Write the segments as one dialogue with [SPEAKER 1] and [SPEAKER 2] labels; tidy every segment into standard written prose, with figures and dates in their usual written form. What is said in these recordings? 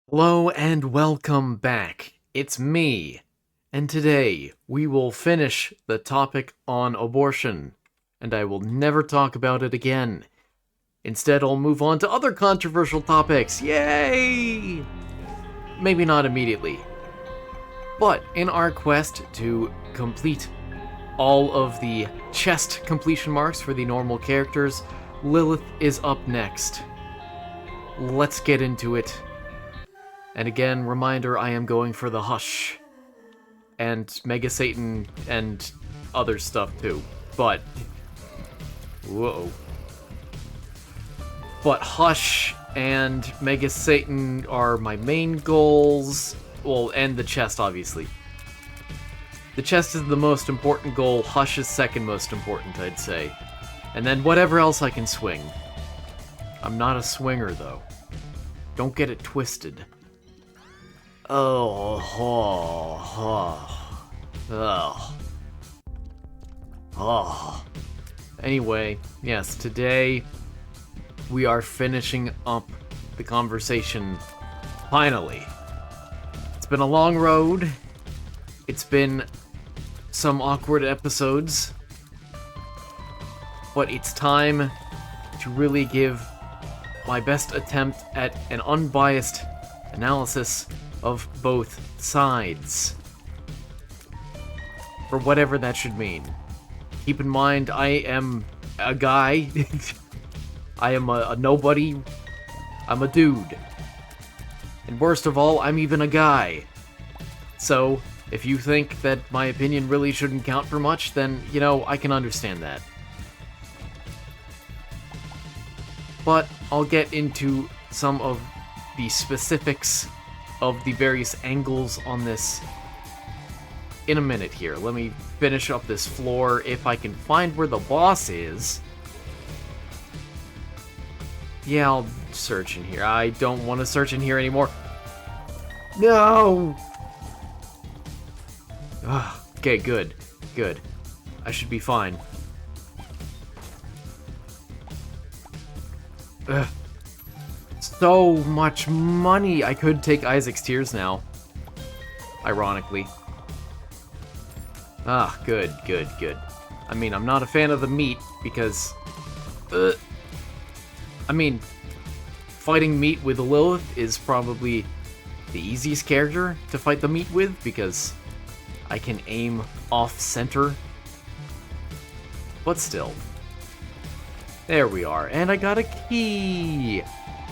[SPEAKER 1] Hello and welcome back. It's me. And today we will finish the topic on abortion. And I will never talk about it again. Instead, I'll move on to other controversial topics. Yay! Maybe not immediately. But in our quest to complete all of the chest completion marks for the normal characters, Lilith is up next. Let's get into it. And again, reminder, I am going for the Hush. And Mega Satan and other stuff too. But, whoa. But Hush and Mega Satan are my main goals. Well, and the chest, obviously. The chest is the most important goal. Hush is second most important, I'd say. And then whatever else I can swing. I'm not a swinger, though. Don't get it twisted. Anyway, yes, today we are finishing up the conversation, finally. It's been a long road. It's been some awkward episodes. But it's time to really give my best attempt at an unbiased analysis of both sides. For whatever that should mean. Keep in mind, I am a guy. I am a nobody. I'm a dude. And worst of all, I'm even a guy. So, if you think that my opinion really shouldn't count for much, then, you know, I can understand that. But I'll get into some of the specifics of the various angles on this in a minute here. Let me finish up this floor if I can find where the boss is. Yeah, I'll search in here. I don't want to search in here anymore. No! Ugh, okay, good. Good. I should be fine. Ugh. So much money! I could take Isaac's Tears now. Ironically. Ah, good. I mean, I'm not a fan of the meat, because... I mean, fighting meat with Lilith is probably the easiest character to fight the meat with, because I can aim off-center. But still. There we are, and I got a key!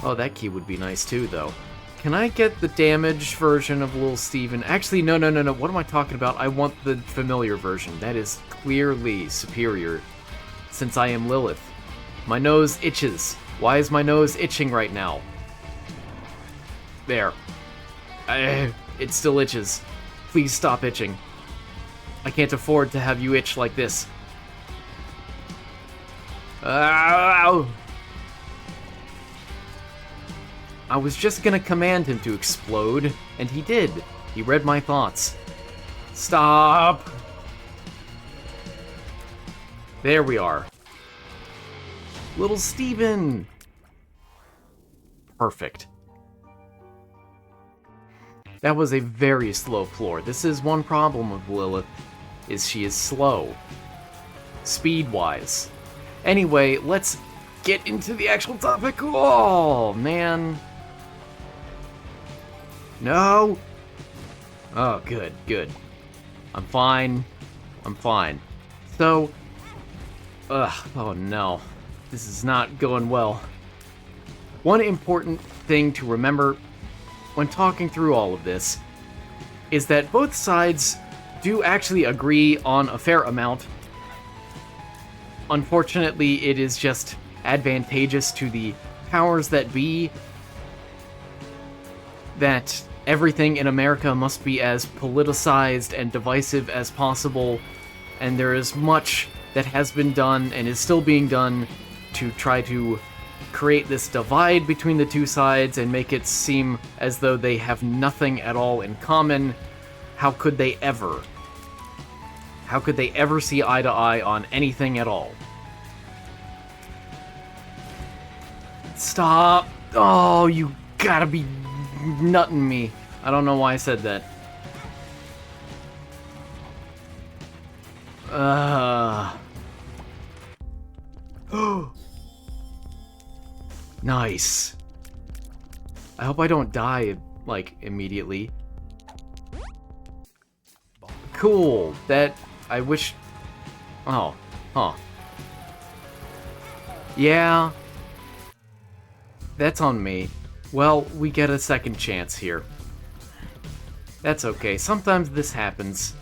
[SPEAKER 1] Oh, that key would be nice too, though. Can I get the damaged version of Little Steven? Actually, no. What am I talking about? I want the familiar version. That is clearly superior, since I am Lilith. My nose itches. Why is my nose itching right now? There. It still itches. Please stop itching. I can't afford to have you itch like this. Ow! I was just gonna command him to explode, and he did. He read my thoughts. Stop! There we are. Little Steven! Perfect. That was a very slow floor. This is one problem with Lilith, is she is slow. Speed-wise. Anyway, let's get into the actual topic. Oh, man. No! Oh, good. I'm fine. So, oh no. This is not going well. One important thing to remember when talking through all of this is that both sides do actually agree on a fair amount. Unfortunately, it is just advantageous to the powers that be that everything in America must be as politicized and divisive as possible, and there is much that has been done and is still being done to try to create this divide between the two sides and make it seem as though they have nothing at all in common. How could they ever? How could they ever see eye to eye on anything at all? Stop! Oh, you gotta be nutting me. I don't know why I said that. Nice. I hope I don't die, like, immediately. Cool. That... I wish... Oh. Huh. Yeah. That's on me. Well, we get a second chance here. That's okay. Sometimes this happens.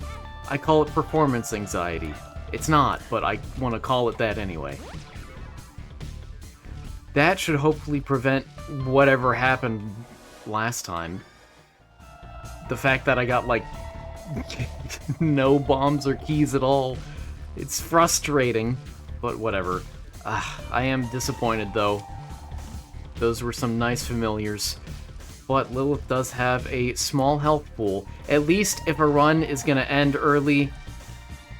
[SPEAKER 1] I call it performance anxiety. It's not, but I want to call it that anyway. That should hopefully prevent whatever happened last time. The fact that I got, like, no bombs or keys at all. It's frustrating, but whatever. I am disappointed, though. Those were some nice familiars. But Lilith does have a small health pool. At least if a run is gonna end early,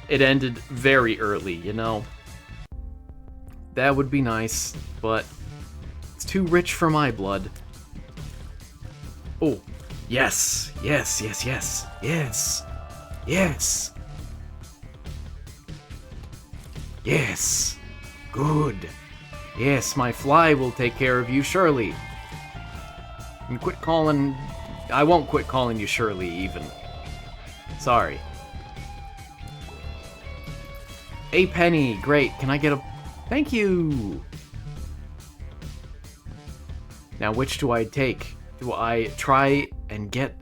[SPEAKER 1] it ended very early, you know? That would be nice, but it's too rich for my blood. Oh, yes, yes, yes, yes, yes, yes. Yes, good. Yes, my fly will take care of you, Shirley. And quit calling... I won't quit calling you Shirley, even. Sorry. A penny, great. Can I get a... Thank you! Now, which do I take? Do I try and get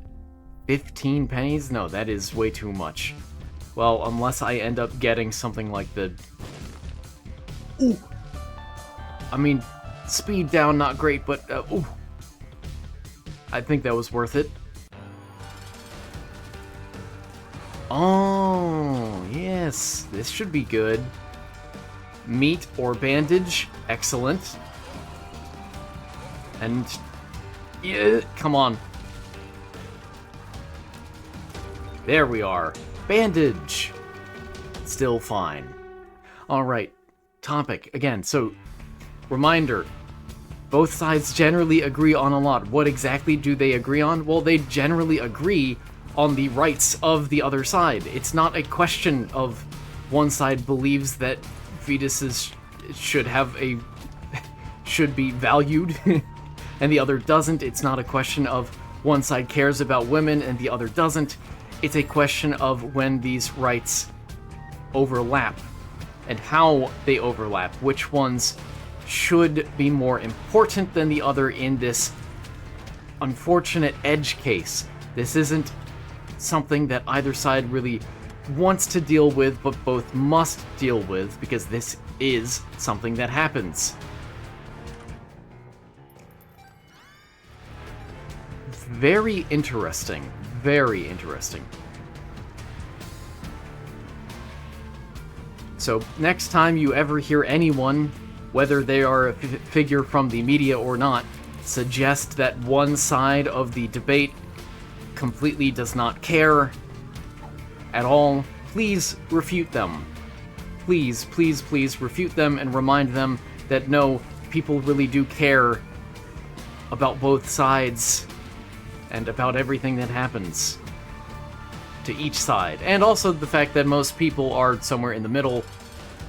[SPEAKER 1] 15 pennies? No, that is way too much. Well, unless I end up getting something like the... Ooh! I mean, speed down, not great, but, ooh. I think that was worth it. Oh, yes. This should be good. Meat or bandage. Excellent. And... yeah, come on. There we are. Bandage. Still fine. Alright. Topic. Again, so... reminder. Both sides generally agree on a lot. What exactly do they agree on? Well, they generally agree on the rights of the other side. It's not a question of one side believes that fetuses should have a... should be valued, and the other doesn't. It's not a question of one side cares about women and the other doesn't. It's a question of when these rights overlap, and how they overlap, which ones should be more important than the other in this unfortunate edge case. This isn't something that either side really wants to deal with, but both must deal with, because this is something that happens. Very interesting. Very interesting. So, next time you ever hear anyone, whether they are a figure from the media or not, suggest that one side of the debate completely does not care at all, please refute them. Please, please, please refute them and remind them that no, people really do care about both sides and about everything that happens to each side. And also the fact that most people are somewhere in the middle.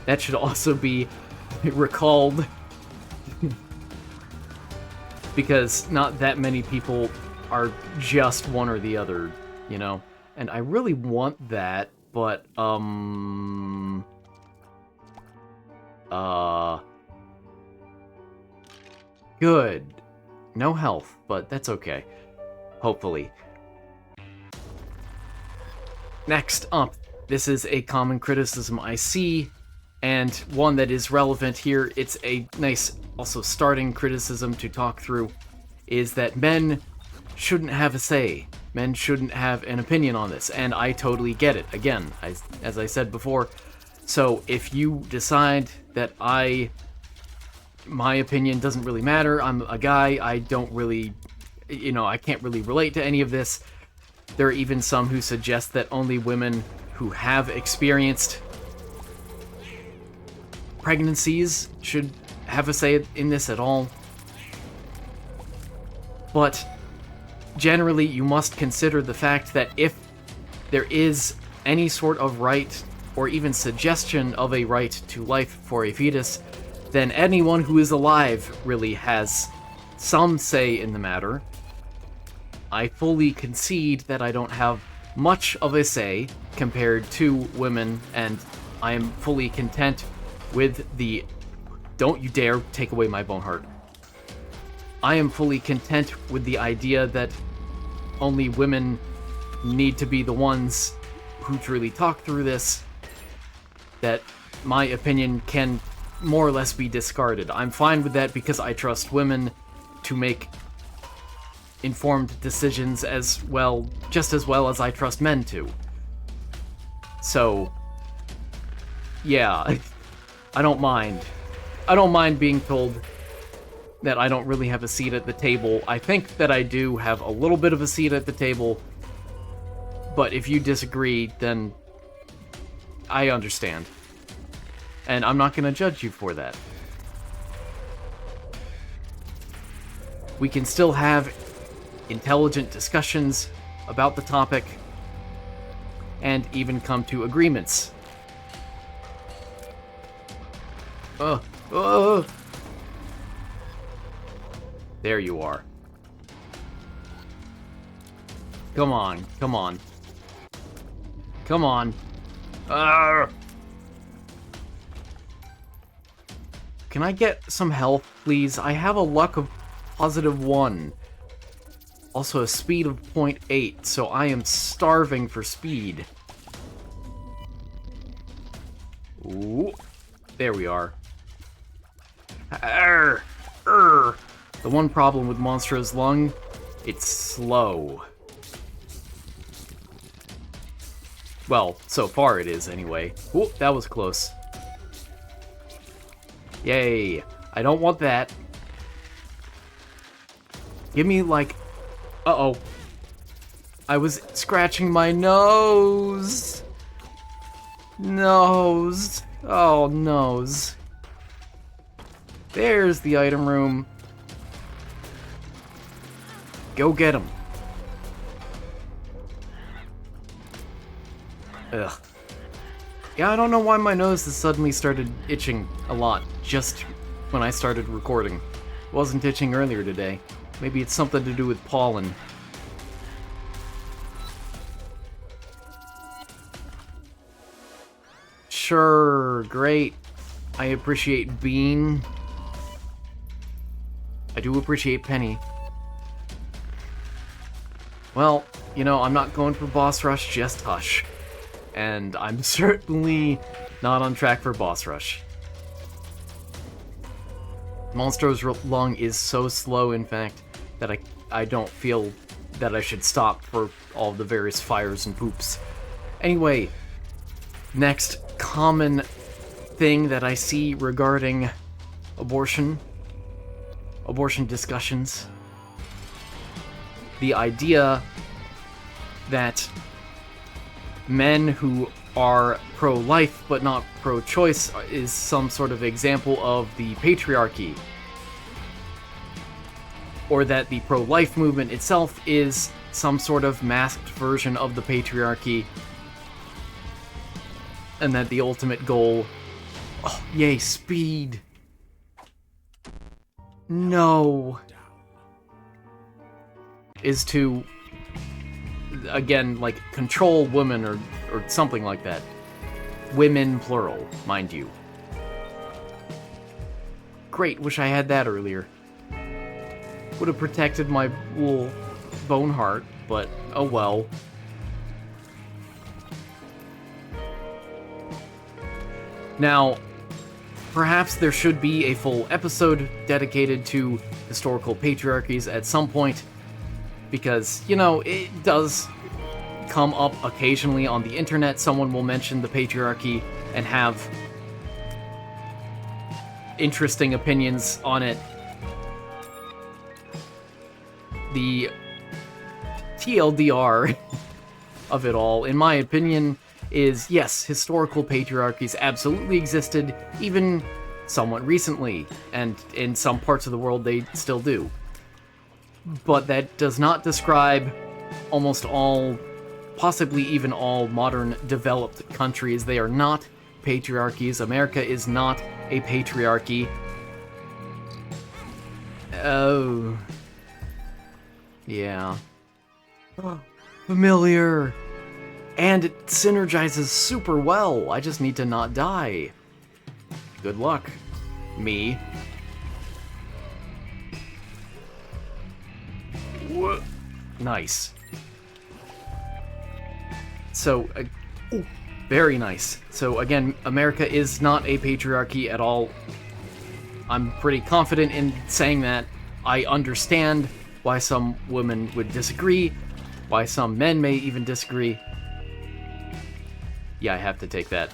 [SPEAKER 1] That should also be recalled. Because not that many people are just one or the other, you know? And I really want that, but, good. No health, but that's okay. Hopefully. Next up, this is a common criticism I see, and one that is relevant here. It's a nice, also starting criticism to talk through, is that men shouldn't have a say. Men shouldn't have an opinion on this, and I totally get it. Again, as I said before, so if you decide that my opinion doesn't really matter, I'm a guy, I don't really, you know, I can't really relate to any of this. There are even some who suggest that only women who have experienced pregnancies should have a say in this at all. But generally, you must consider the fact that if there is any sort of right, or even suggestion of a right to life for a fetus, then anyone who is alive really has some say in the matter. I fully concede that I don't have much of a say compared to women, and I am fully content with the... Don't you dare take away my bone heart. I am fully content with the idea that only women need to be the ones who truly talk through this, that my opinion can more or less be discarded. I'm fine with that because I trust women to make informed decisions as well, just as well as I trust men to. So, yeah, I don't mind. I don't mind being told that I don't really have a seat at the table. I think that I do have a little bit of a seat at the table, but if you disagree, then I understand. And I'm not going to judge you for that. We can still have intelligent discussions about the topic and even come to agreements. There you are. Come on, come on. Come on. Can I get some health, please? I have a luck of +1. Also a speed of 0.8, so I am starving for speed. Ooh. There we are. The one problem with Monstro's Lung, it's slow. Well, so far it is, anyway. Ooh, that was close. Yay. I don't want that. Give me, like... Uh-oh. I was scratching my nose. Nose. Oh, nose. There's the item room. Go get him. Ugh. Yeah, I don't know why my nose has suddenly started itching a lot just when I started recording. It wasn't itching earlier today. Maybe it's something to do with pollen. Sure, great. I appreciate Bean. I do appreciate Penny. Well, you know, I'm not going for boss rush, just hush. And I'm certainly not on track for boss rush. Monstro's Lung is so slow, in fact, that I don't feel that I should stop for all the various fires and poops. Anyway, next common thing that I see regarding abortion discussions. The idea that men who are pro-life but not pro-choice is some sort of example of the patriarchy. Or that the pro-life movement itself is some sort of masked version of the patriarchy. And that the ultimate goal... Oh, yay, speed! No! Is to... again, like, control women or something like that. Women, plural, mind you. Great, wish I had that earlier. Would have protected my little bone heart, but oh well. Now, perhaps there should be a full episode dedicated to historical patriarchies at some point, because, you know, it does come up occasionally on the internet. Someone will mention the patriarchy and have interesting opinions on it. The TLDR of it all, in my opinion, is, yes, historical patriarchies absolutely existed, even somewhat recently, and in some parts of the world they still do. but that does not describe almost all, possibly even all modern developed countries. They are not patriarchies. America is not a patriarchy. Oh. Yeah. Familiar. And it synergizes super well. I just need to not die. Good luck, me. What? Nice. So, ooh, very nice. So again, America is not a patriarchy at all. I'm pretty confident in saying that. I understand why some women would disagree, why some men may even disagree. Yeah, I have to take that.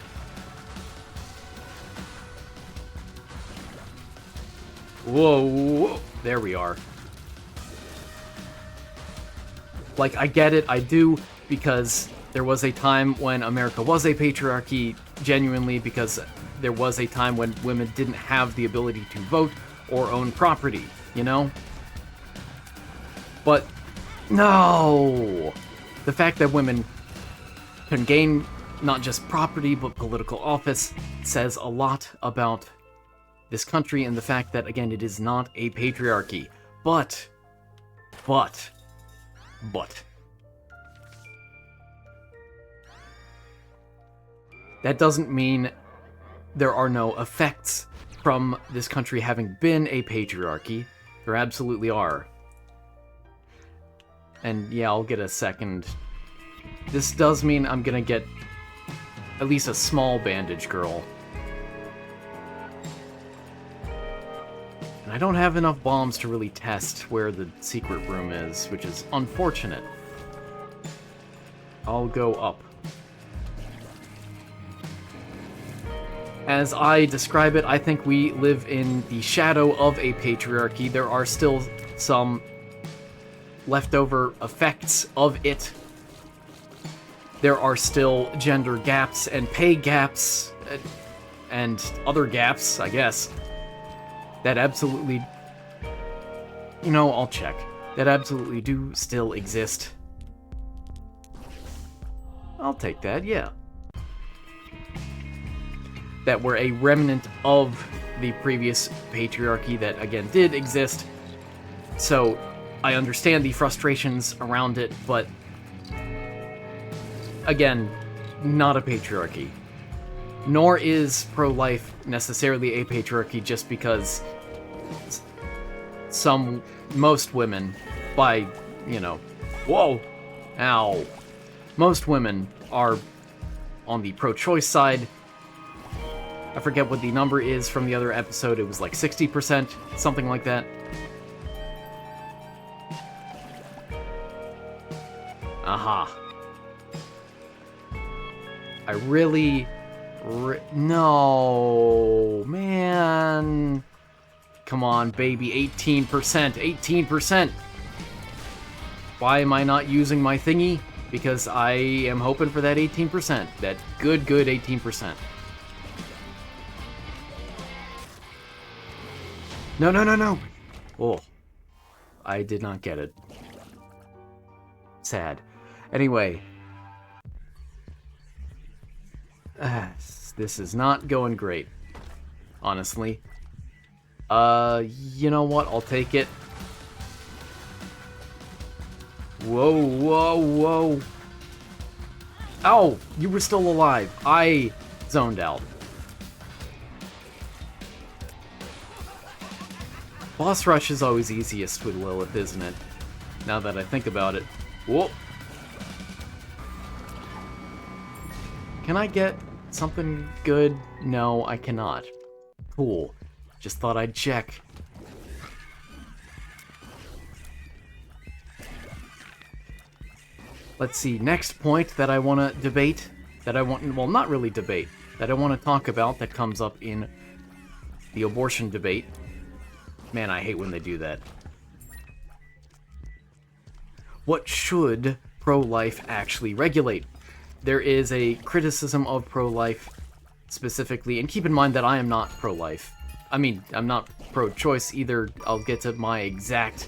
[SPEAKER 1] Whoa, whoa, there we are. Like, I get it, I do, because there was a time when America was a patriarchy, genuinely, because there was a time when women didn't have the ability to vote or own property, you know? But, no! The fact that women can gain not just property, but political office says a lot about this country and the fact that, again, it is not a patriarchy. But... that doesn't mean there are no effects from this country having been a patriarchy. There absolutely are. And yeah, I'll get a second. This does mean I'm gonna get at least a small bandage girl. And I don't have enough bombs to really test where the secret room is, which is unfortunate. I'll go up. As I describe it, I think we live in the shadow of a patriarchy. There are still some leftover effects of it. There are still gender gaps and pay gaps and other gaps, I guess, that absolutely, you know, I'll check, that absolutely do still exist. I'll take that, yeah. That were a remnant of the previous patriarchy that, again, did exist. So, I understand the frustrations around it, but again, not a patriarchy. Nor is pro-life necessarily a patriarchy just because most women, by, you know, whoa, ow, most women are on the pro-choice side. I forget what the number is from the other episode, it was like 60%, something like that. Aha. I really... no, man. Come on, baby, 18%, 18%. Why am I not using my thingy? Because I am hoping for that 18%, that good 18%. No, no, no, no! Oh, I did not get it. Sad. Anyway. This is not going great. Honestly. You know what? I'll take it. Whoa, whoa, whoa. Ow! You were still alive. I zoned out. Boss rush is always easiest with Lilith, isn't it? Now that I think about it. Whoa! Can I get something good? No, I cannot. Cool. Just thought I'd check. Let's see, next point that I want to debate, well, not really debate, that I want to talk about that comes up in the abortion debate. Man, I hate when they do that. What should pro-life actually regulate? There is a criticism of pro-life specifically, and keep in mind that I am not pro-life. I mean, I'm not pro-choice either. I'll get to my exact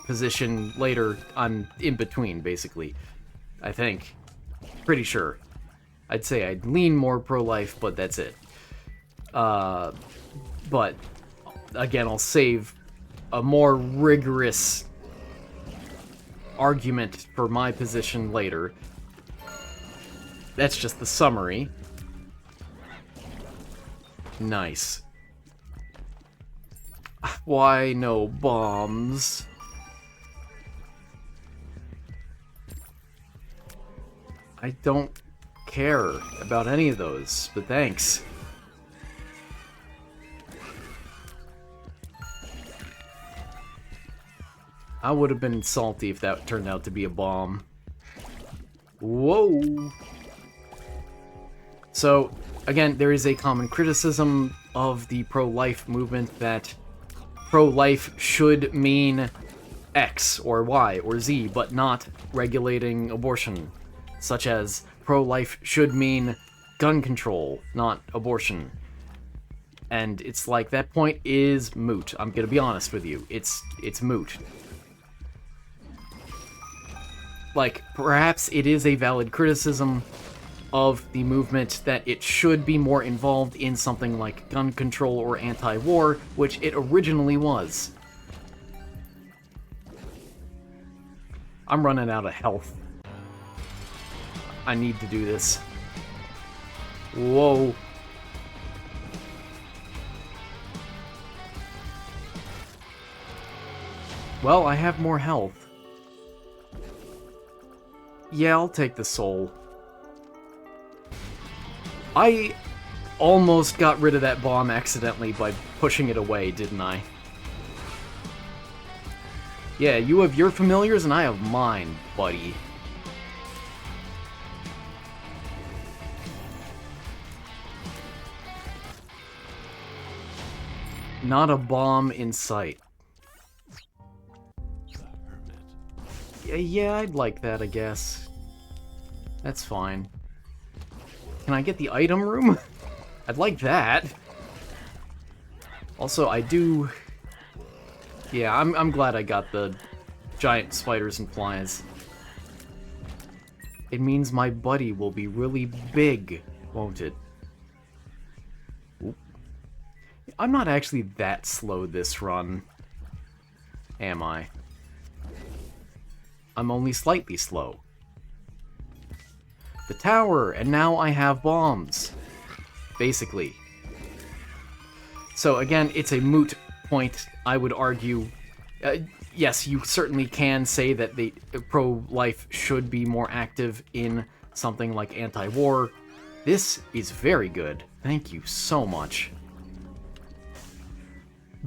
[SPEAKER 1] position later, I'm in between, basically. I think. Pretty sure. I'd say I'd lean more pro-life, but that's it. But, again, I'll save a more rigorous argument for my position later. That's just the summary. Nice. Why no bombs? I don't care about any of those, but thanks. I would have been salty if that turned out to be a bomb. Whoa! So, again, there is a common criticism of the pro-life movement that pro-life should mean X or Y or Z, but not regulating abortion. Such as, pro-life should mean gun control, not abortion. And it's like, that point is moot. I'm gonna be honest with you. It's moot. Like, perhaps it is a valid criticism of the movement that it should be more involved in something like gun control or anti-war, which it originally was. I'm running out of health. I need to do this. Whoa. Well, I have more health. Yeah, I'll take the soul. I almost got rid of that bomb accidentally by pushing it away, didn't I? Yeah, you have your familiars and I have mine, buddy. Not a bomb in sight. Yeah, I'd like that, I guess. That's fine. Can I get the item room? I'd like that. Also, I do... Yeah, I'm glad I got the giant spiders and flies. It means my buddy will be really big, won't it? Oop. I'm not actually that slow this run. Am I? I'm only slightly slow. The tower, and now I have bombs. Basically. So again, it's a moot point, I would argue. Yes, you certainly can say that the pro-life should be more active in something like anti-war. This is very good. Thank you so much.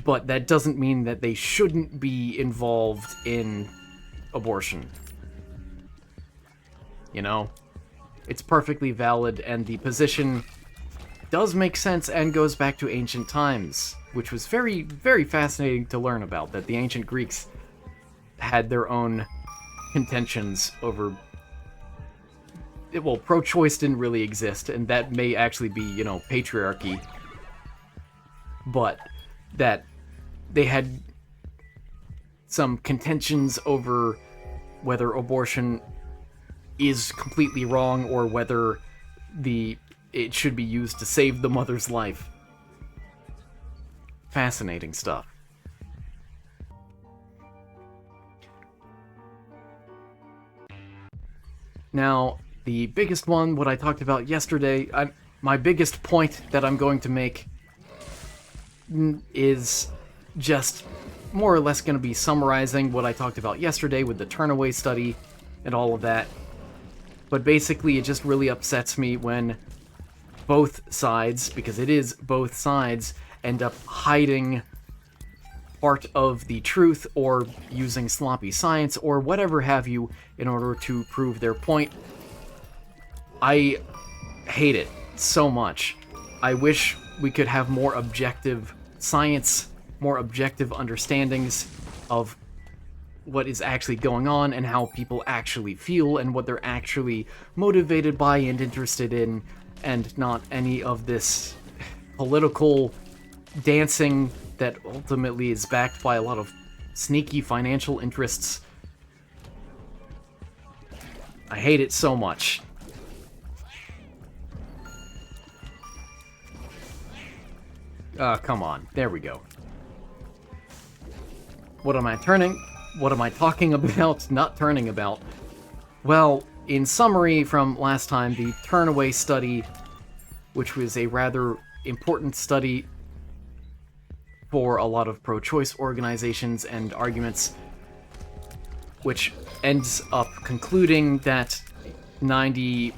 [SPEAKER 1] But that doesn't mean that they shouldn't be involved in abortion. You know? It's perfectly valid, and the position does make sense and goes back to ancient times, which was very, very fascinating to learn about, that the ancient Greeks had their own contentions over... Well, pro-choice didn't really exist, and that may actually be, you know, patriarchy, but that they had some contentions over whether abortion is completely wrong or whether it should be used to save the mother's life. Fascinating stuff. Now, the biggest one, what I talked about yesterday, my biggest point that I'm going to make is just more or less going to be summarizing what I talked about yesterday with the turnaway study and all of that. But basically, it just really upsets me when both sides, because it is both sides, end up hiding part of the truth or using sloppy science or whatever have you in order to prove their point. I hate it so much. I wish we could have more objective science, more objective understandings of what is actually going on and how people actually feel and what they're actually motivated by and interested in, and not any of this political dancing that ultimately is backed by a lot of sneaky financial interests. I hate it so much. Come on. There we go. What am I talking about? Not turning about. Well, in summary from last time, the Turnaway study, which was a rather important study for a lot of pro-choice organizations and arguments, which ends up concluding that 95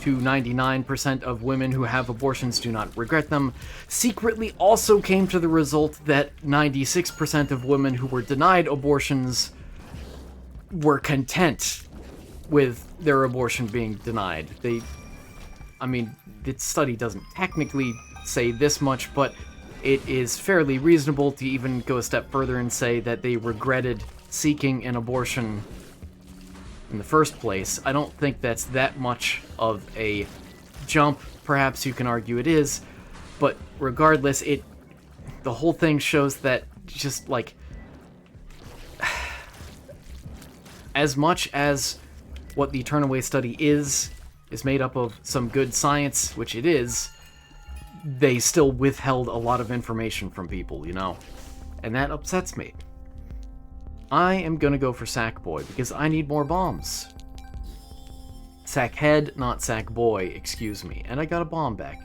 [SPEAKER 1] to 99% of women who have abortions do not regret them, secretly also came to the result that 96% of women who were denied abortions were content with their abortion being denied. I mean, the study doesn't technically say this much, but it is fairly reasonable to even go a step further and say that they regretted seeking an abortion in the first place. I don't think that's that much of a jump. Perhaps you can argue it is, but regardless, the whole thing shows that just, like, as much as what the Turnaway study is made up of some good science, which it is, they still withheld a lot of information from people, you know? And that upsets me. I am gonna go for Sackboy, because I need more bombs. Sackhead, not Sackboy, excuse me. And I got a bomb back.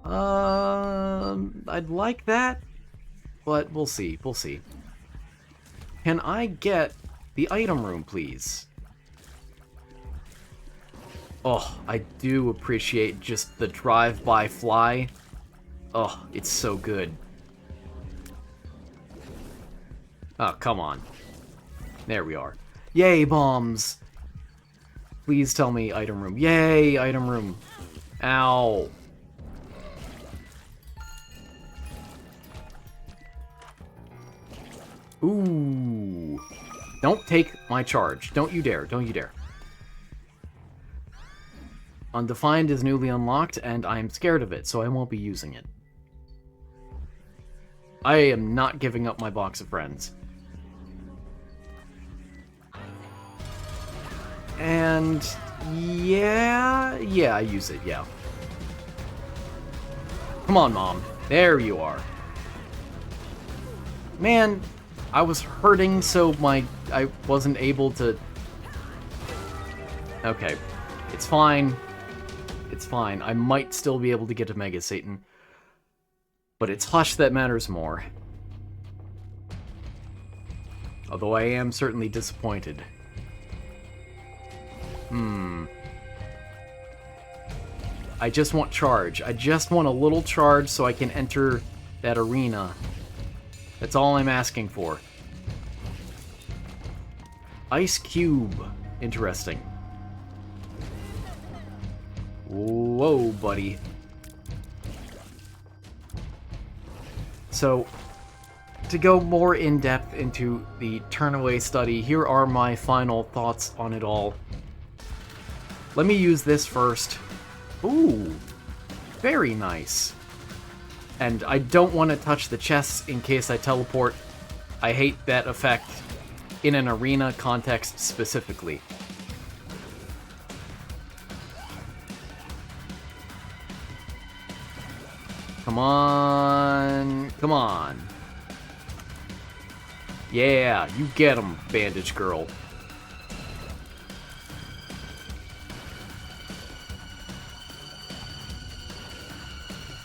[SPEAKER 1] I'd like that, but we'll see, we'll see. Can I get the item room, please? Oh, I do appreciate just the drive-by fly. Oh, it's so good. Oh, come on. There we are. Yay, bombs! Please tell me item room. Yay, item room. Ow. Ooh. Don't take my charge. Don't you dare. Don't you dare. Undefined is newly unlocked, and I am scared of it, so I won't be using it. I am not giving up my box of friends. And yeah, I use it, yeah. Come on, Mom. There you are. Man, I was hurting, so I wasn't able to... Okay. It's fine. It's fine. I might still be able to get to Mega Satan. But it's Hush that matters more. Although I am certainly disappointed. I just want charge. I just want a little charge so I can enter that arena. That's all I'm asking for. Ice Cube. Interesting. Whoa, buddy. So, to go more in-depth into the Turnaway study, here are my final thoughts on it all. Let me use this first. Ooh, very nice. And I don't want to touch the chests in case I teleport. I hate that effect in an arena context specifically. Come on, come on. Yeah, you get him, Bandage Girl.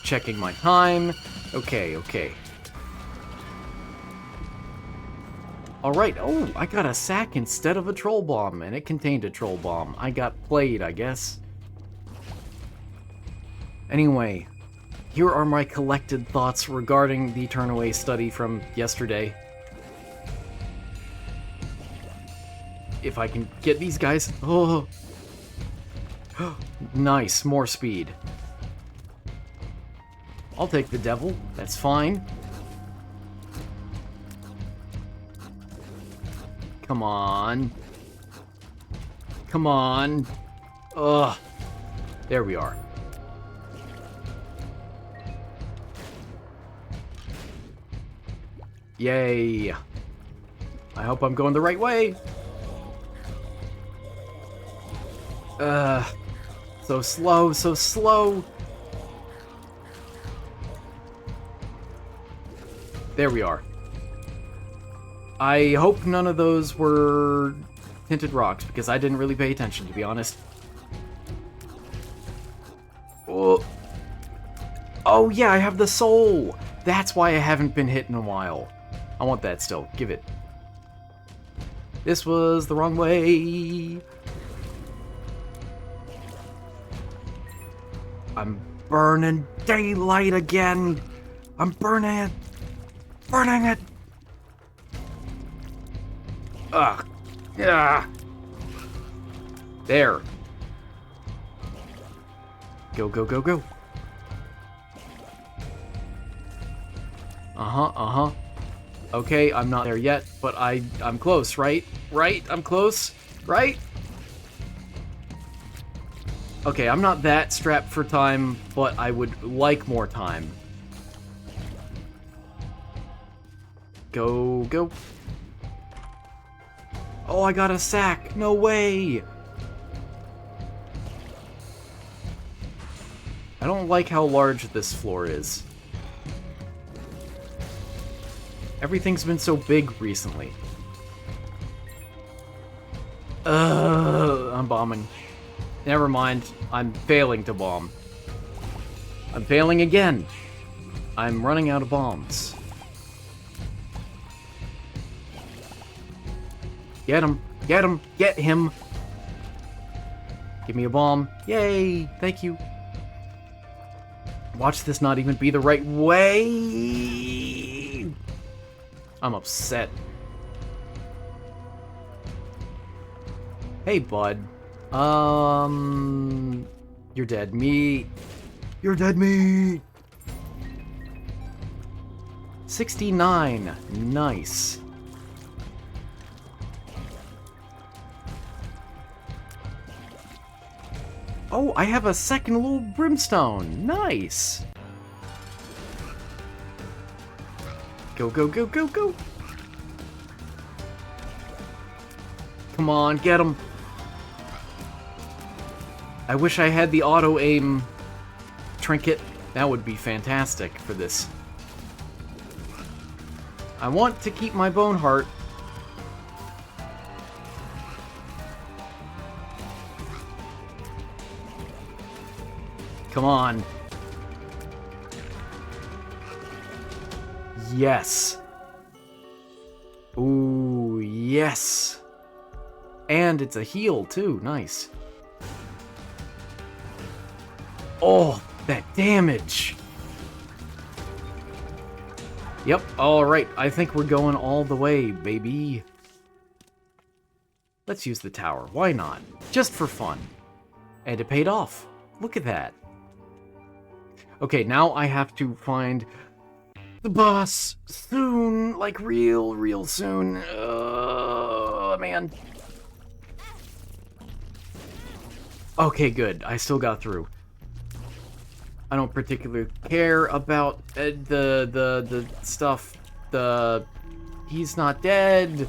[SPEAKER 1] Checking my time. Okay. Alright, oh, I got a sack instead of a troll bomb, and it contained a troll bomb. I got played, I guess. Anyway, here are my collected thoughts regarding the Turnaway study from yesterday. If I can get these guys... Oh! Nice, more speed. I'll take the devil, that's fine. Come on. Come on. Ugh. There we are. Yay. I hope I'm going the right way. So slow, so slow. There we are. I hope none of those were tinted rocks, because I didn't really pay attention, to be honest. Oh yeah, I have the soul! That's why I haven't been hit in a while. I want that still. Give it. This was the wrong way. I'm burning daylight again. I'm burning it. Burning it. Ugh. Yeah. There. Go, go, go, go. Uh-huh. Okay, I'm not there yet, but I'm close, right? Right? I'm close, right? Okay, I'm not that strapped for time, but I would like more time. Go, go. Oh, I got a sack. No way. I don't like how large this floor is. Everything's been so big recently. I'm bombing. Never mind. I'm failing to bomb. I'm failing again. I'm running out of bombs. Get him. Get him. Get him. Give me a bomb. Yay. Thank you. Watch this not even be the right way. I'm upset. Hey, bud. You're dead meat. You're dead meat. 69. Nice. Oh, I have a second little brimstone. Nice. Go, go, go, go, go. Come on, get him. I wish I had the auto-aim trinket. That would be fantastic for this. I want to keep my bone heart. Come on. Yes. Ooh, yes. And it's a heal, too. Nice. Oh, that damage. Yep, alright. I think we're going all the way, baby. Let's use the tower. Why not? Just for fun. And it paid off. Look at that. Okay, now I have to find the boss soon. Like, real soon. Man. Okay, good. I still got through. I don't particularly care about the stuff. He's not dead.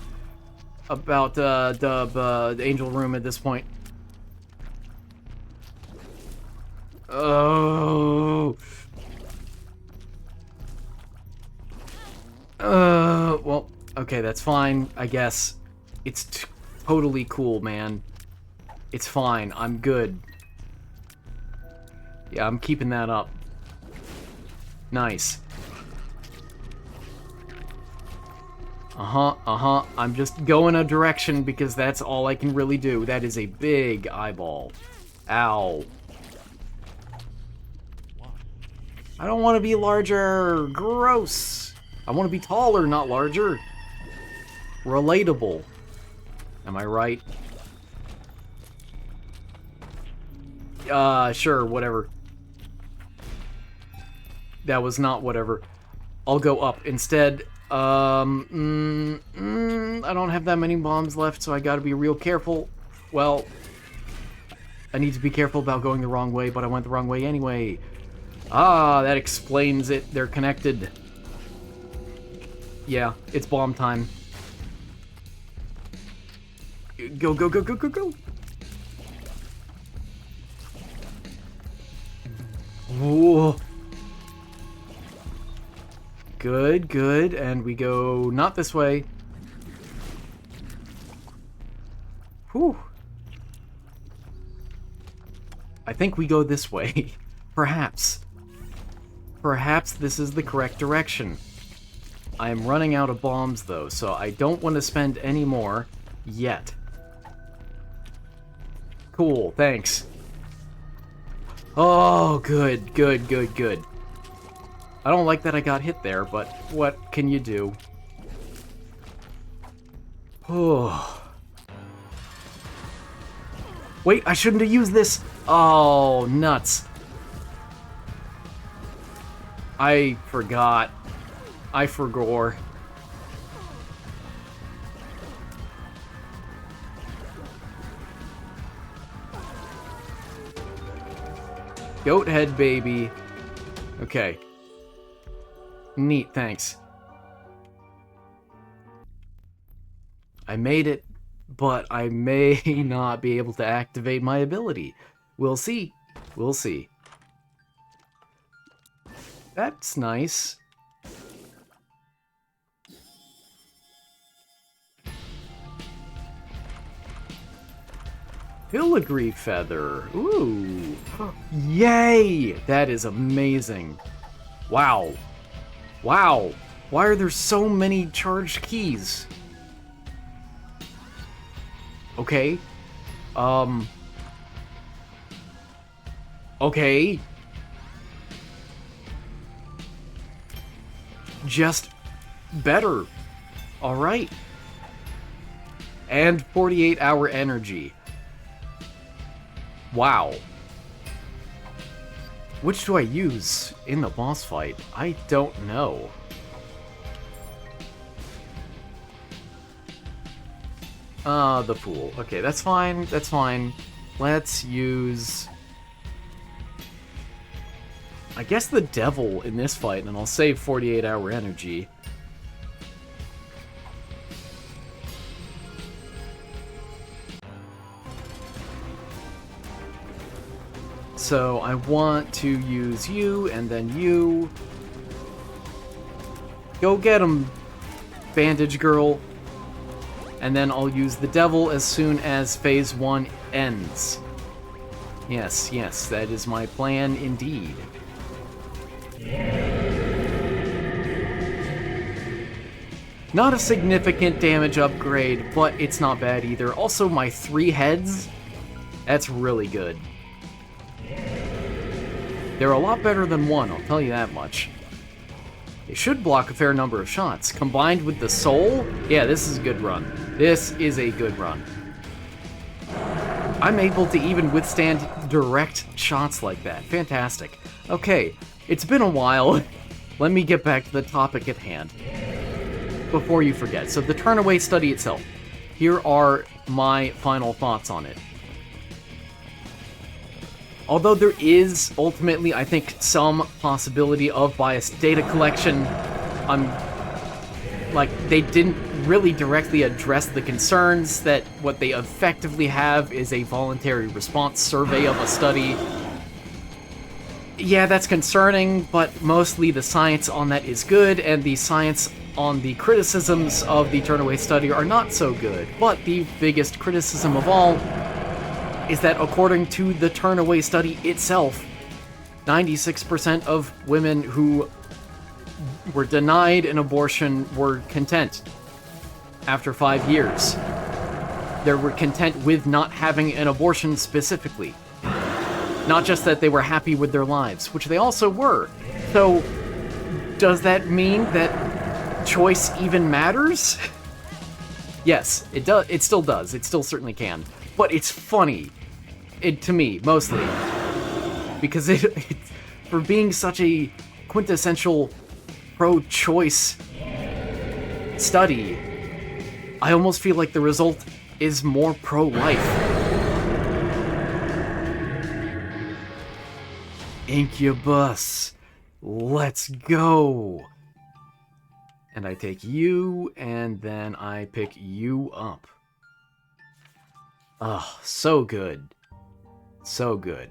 [SPEAKER 1] About the angel room at this point. Oh. Well, okay, that's fine, I guess. It's totally cool, man. It's fine. I'm good. Yeah, I'm keeping that up. Nice. I'm just going a direction because that's all I can really do. That is a big eyeball. Ow. I don't want to be larger. Gross. I want to be taller, not larger. Relatable. Am I right? Sure, whatever. That was not whatever. I'll go up instead. I don't have that many bombs left, so I gotta be real careful. Well, I need to be careful about going the wrong way, but I went the wrong way anyway. Ah, that explains it. They're connected. Yeah, it's bomb time. Go, go, go, go, go, go! Whoa! Good, good, and we go not this way. Whew. I think we go this way. Perhaps. Perhaps this is the correct direction. I am running out of bombs, though, so I don't want to spend any more yet. Cool, thanks. Oh, good, good, good, good. I don't like that I got hit there, but what can you do? Oh. Wait, I shouldn't have used this! Oh, nuts. I forgot. I forgore. Goat head, baby. Okay. Neat, thanks. I made it, but I may not be able to activate my ability. We'll see. We'll see. That's nice. Filigree feather. Ooh. Yay! That is amazing. Wow. Wow. Why are there so many charged keys? Okay. Okay. Just better. Alright. And 48-hour energy. Wow. Which do I use in the boss fight? I don't know. The pool. Okay, that's fine. That's fine. Let's use... I guess the devil in this fight, and I'll save 48-hour energy. So I want to use you, and then you. Go get him, bandage girl. And then I'll use the devil as soon as phase 1 ends. Yes, yes, that is my plan indeed. Not a significant damage upgrade, but it's not bad either. Also, my 3 heads, that's really good. They're a lot better than 1, I'll tell you that much. They should block a fair number of shots. Combined with the soul, yeah, this is a good run. This is a good run. I'm able to even withstand direct shots like that. Fantastic. Okay, it's been a while. Let me get back to the topic at hand before you forget. So the Turnaway study itself. Here are my final thoughts on it. Although there is, ultimately, I think, some possibility of biased data collection, they didn't really directly address the concerns that what they effectively have is a voluntary response survey of a study. Yeah, that's concerning, but mostly the science on that is good, and the science on the criticisms of the Turnaway study are not so good. But the biggest criticism of all is that according to the Turnaway study itself, 96% of women who were denied an abortion were content after 5 years. They were content with not having an abortion specifically. Not just that they were happy with their lives, which they also were. So, does that mean that choice even matters? Yes, it does. It still does. It still certainly can. But it's funny, to me, mostly, because for being such a quintessential pro-choice study, I almost feel like the result is more pro-life. Incubus, let's go. And I take you, and then I pick you up. Oh, so good. So good.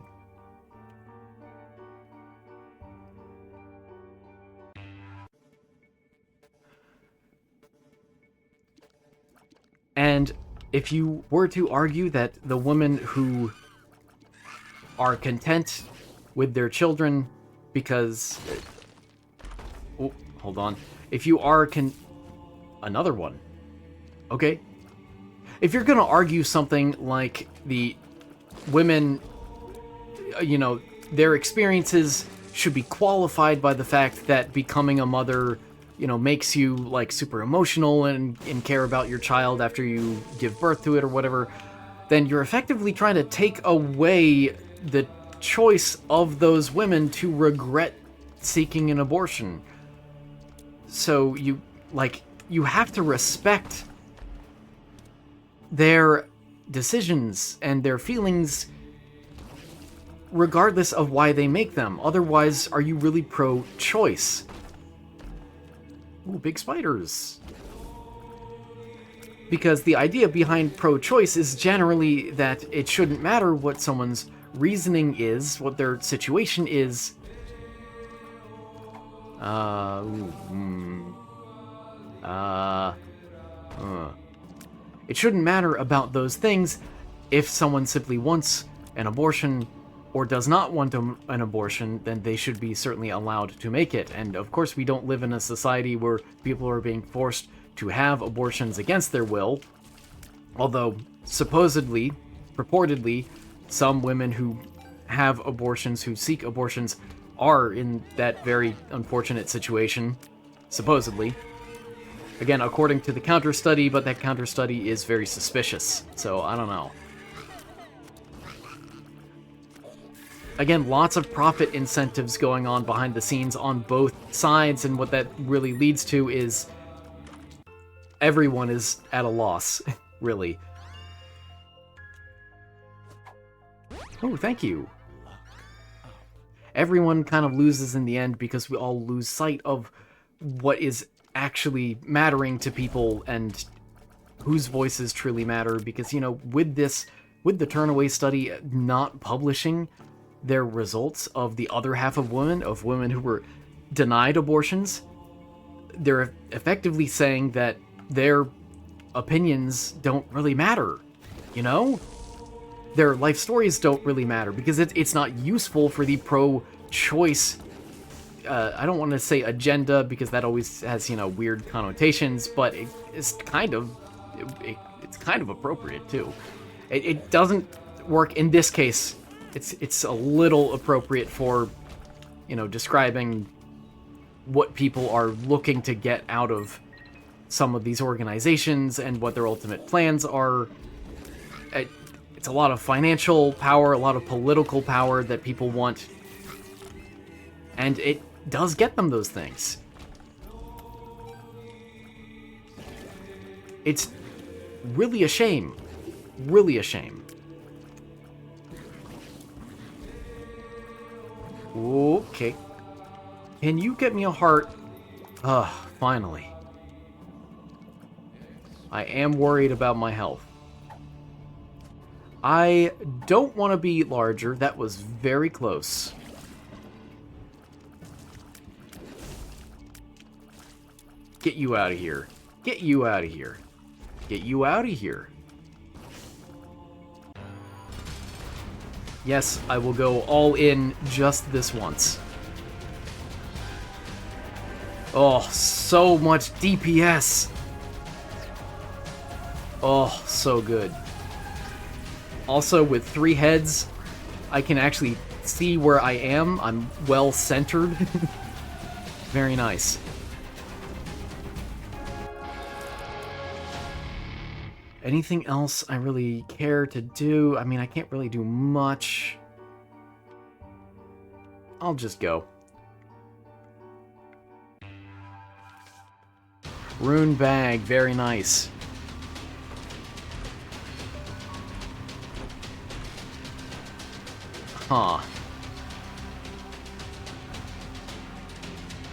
[SPEAKER 1] And if you were to argue that the women who are content with their children because... Oh, hold on. If you are another one. Okay. If you're going to argue something like the women, you know, their experiences should be qualified by the fact that becoming a mother, you know, makes you, like, super emotional and care about your child after you give birth to it or whatever, then you're effectively trying to take away the choice of those women to regret seeking an abortion. So you have to respect their decisions and their feelings regardless of why they make them. Otherwise, are you really pro-choice? Ooh, big spiders. Because the idea behind pro-choice is generally that it shouldn't matter what someone's reasoning is, what their situation is. It shouldn't matter about those things if someone simply wants an abortion or does not want an abortion, then they should be certainly allowed to make it. And of course, we don't live in a society where people are being forced to have abortions against their will. Although, supposedly, purportedly, some women who have abortions, who seek abortions, are in that very unfortunate situation. Supposedly. Again, according to the counter-study, but that counter-study is very suspicious. So, I don't know. Again, lots of profit incentives going on behind the scenes on both sides, and what that really leads to is everyone is at a loss, really. Oh, thank you. Everyone kind of loses in the end because we all lose sight of what is actually mattering to people and whose voices truly matter. Because, you know, with the Turnaway study not publishing their results of the other half of women who were denied abortions, they're effectively saying that their opinions don't really matter, you know? Their life stories don't really matter because it's not useful for the pro-choice, I don't want to say agenda because that always has, you know, weird connotations, but it's kind of appropriate too. It doesn't work in this case. It's a little appropriate for, you know, describing what people are looking to get out of some of these organizations and what their ultimate plans are. It's a lot of financial power, a lot of political power that people want, and it does get them those things. It's really a shame. Really a shame. Okay. Can you get me a heart? Finally. I am worried about my health. I don't want to be larger. That was very close. Get you out of here. Get you out of here. Get you out of here. Yes, I will go all in just this once. Oh, so much DPS. Oh, so good. Also, with 3 heads, I can actually see where I am. I'm well centered. Very nice. Anything else I really care to do? I mean, I can't really do much. I'll just go. Rune bag, very nice. Huh.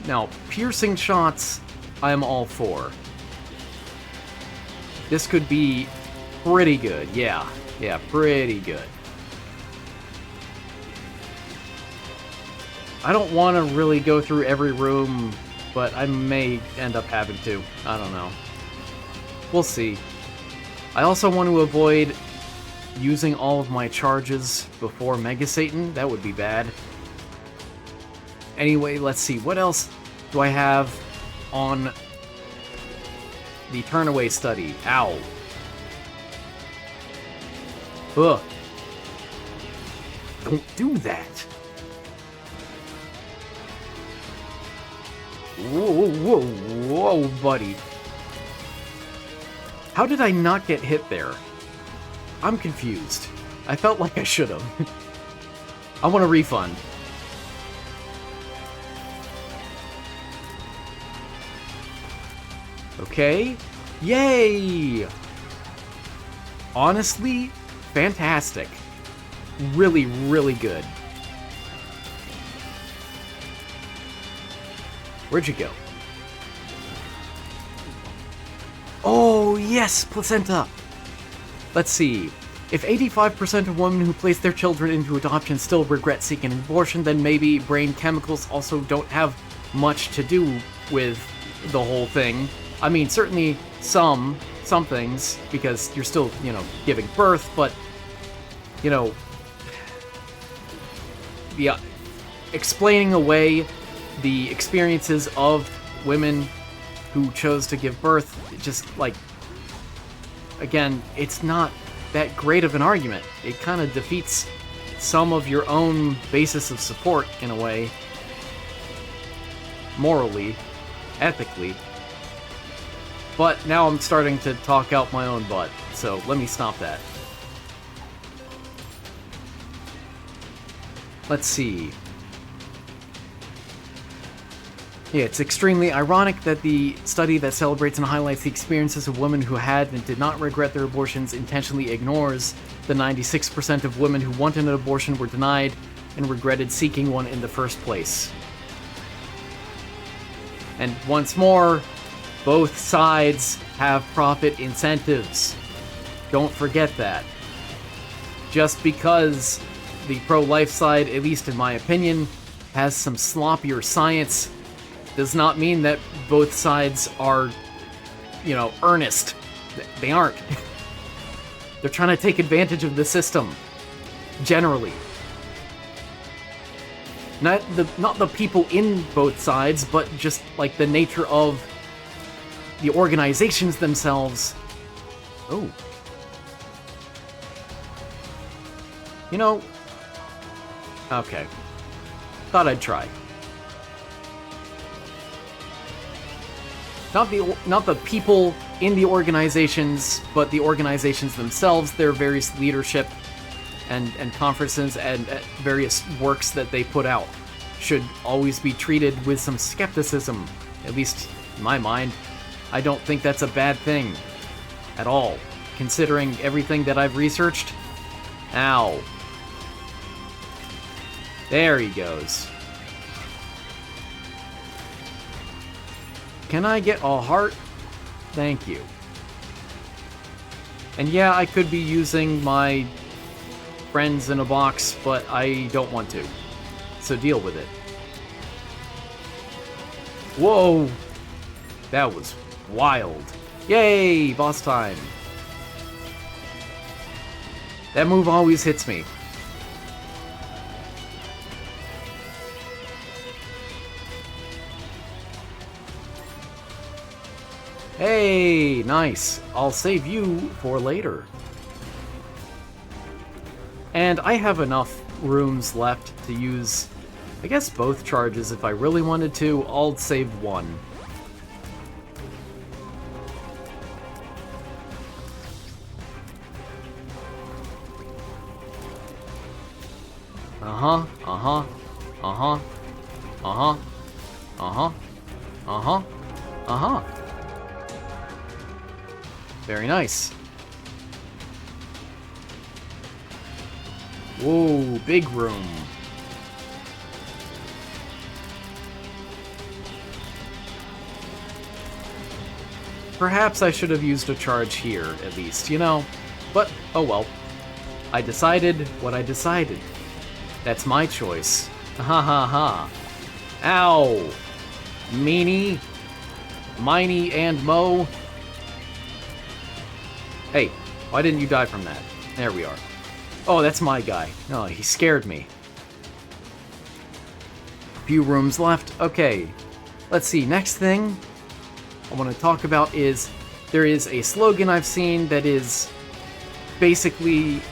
[SPEAKER 1] Now, piercing shots I'm all for. This could be pretty good, yeah. Yeah, pretty good. I don't want to really go through every room, but I may end up having to. I don't know. We'll see. I also want to avoid using all of my charges before Mega Satan. That would be bad. Anyway, let's see. What else do I have on the Turnaway study? Ow. Ugh. Don't do that. Whoa, whoa, whoa, buddy. How did I not get hit there? I'm confused. I felt like I should have. I want a refund. Okay. Yay! Honestly, fantastic. Really, really good. Where'd you go? Oh, yes, placenta! Let's see. If 85% of women who place their children into adoption still regret seeking an abortion, then maybe brain chemicals also don't have much to do with the whole thing. I mean, certainly some things, because you're still, giving birth, but, explaining away the experiences of women who chose to give birth, just, again, it's not that great of an argument. It kind of defeats some of your own basis of support, in a way. Morally, ethically. But now I'm starting to talk out my own butt, so let me stop that. Let's see. Yeah, it's extremely ironic that the study that celebrates and highlights the experiences of women who had and did not regret their abortions intentionally ignores the 96% of women who wanted an abortion were denied and regretted seeking one in the first place. And once more, both sides have profit incentives. Don't forget that. Just because the pro-life side, at least in my opinion, has some sloppier science, does not mean that both sides are, earnest. They aren't. They're trying to take advantage of the system. Generally. Not the people in both sides, but just, the nature of the organizations themselves. Oh. Okay. Thought I'd try. Not the people in the organizations, but the organizations themselves, their various leadership and conferences and various works that they put out should always be treated with some skepticism, at least in my mind. I don't think that's a bad thing at all, considering everything that I've researched. Ow. There he goes. Can I get a heart? Thank you. And yeah, I could be using my friends in a box, but I don't want to. So deal with it. Whoa! That was wild. Yay! Boss time. That move always hits me. Hey, nice. I'll save you for later. And I have enough rooms left to use, I guess, both charges if I really wanted to. I'll save one. Uh-huh, uh-huh, uh-huh, uh-huh, uh-huh, uh-huh, uh-huh. Very nice. Whoa, big room. Perhaps I should have used a charge here, at least, you know? But, oh well. I decided what I decided. That's my choice. Ha ha ha. Ow! Meanie. Miney and Mo. Hey, why didn't you die from that? There we are. Oh, that's my guy. Oh, he scared me. Few rooms left. Okay. Let's see. Next thing I want to talk about is there is a slogan I've seen that is basically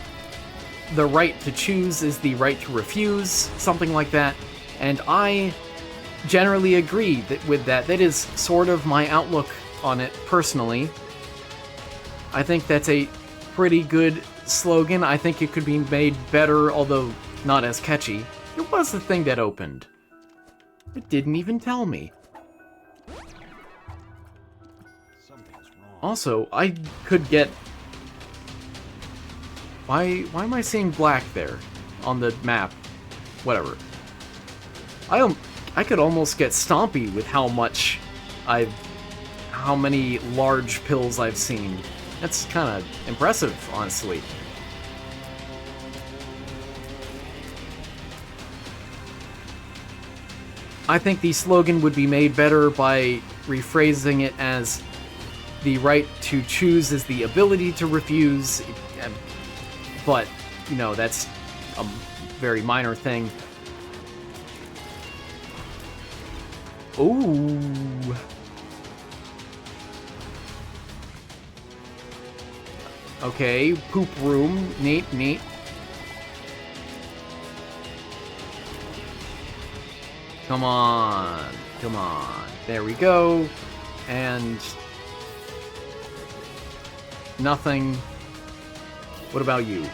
[SPEAKER 1] the right to choose is the right to refuse, something like that. And I generally agree with that. That is sort of my outlook on it personally. I think that's a pretty good slogan. I think it could be made better, although not as catchy. It was the thing that opened. It didn't even tell me. Also, I could get... Why am I seeing black there on the map? Whatever. I could almost get stompy with how many large pills I've seen. That's kind of impressive, honestly. I think the slogan would be made better by rephrasing it as the right to choose is the ability to refuse, but, you know, that's a very minor thing. Ooh. Okay, poop room. Neat, neat. Come on. Come on. There we go. And... nothing. What about you?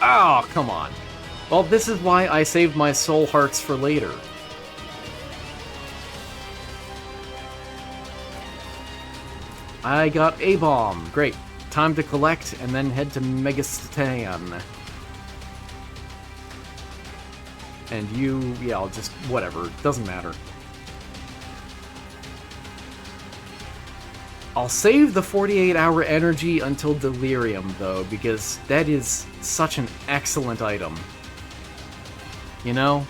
[SPEAKER 1] Oh, come on. Well, this is why I saved my soul hearts for later. I got a bomb. Great. Time to collect and then head to Megastan. And you, yeah, I'll just, whatever. Doesn't matter. I'll save the 48-hour energy until Delirium, though, because that is such an excellent item. You know?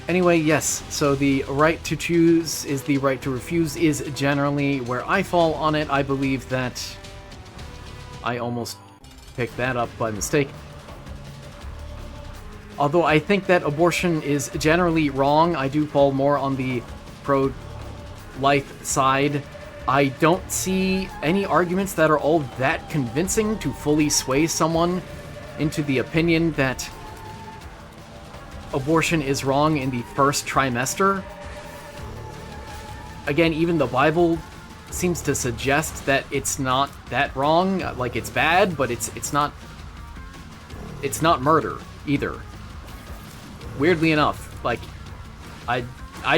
[SPEAKER 1] Anyway, yes, so the right to choose is the right to refuse is generally where I fall on it. I believe that... I almost picked that up by mistake. Although I think that abortion is generally wrong, I do fall more on the pro-life side. I don't see any arguments that are all that convincing to fully sway someone into the opinion that abortion is wrong in the first trimester. Again, even the Bible seems to suggest that it's not that wrong. Like, it's bad, but it's not murder either. Weirdly enough, like, I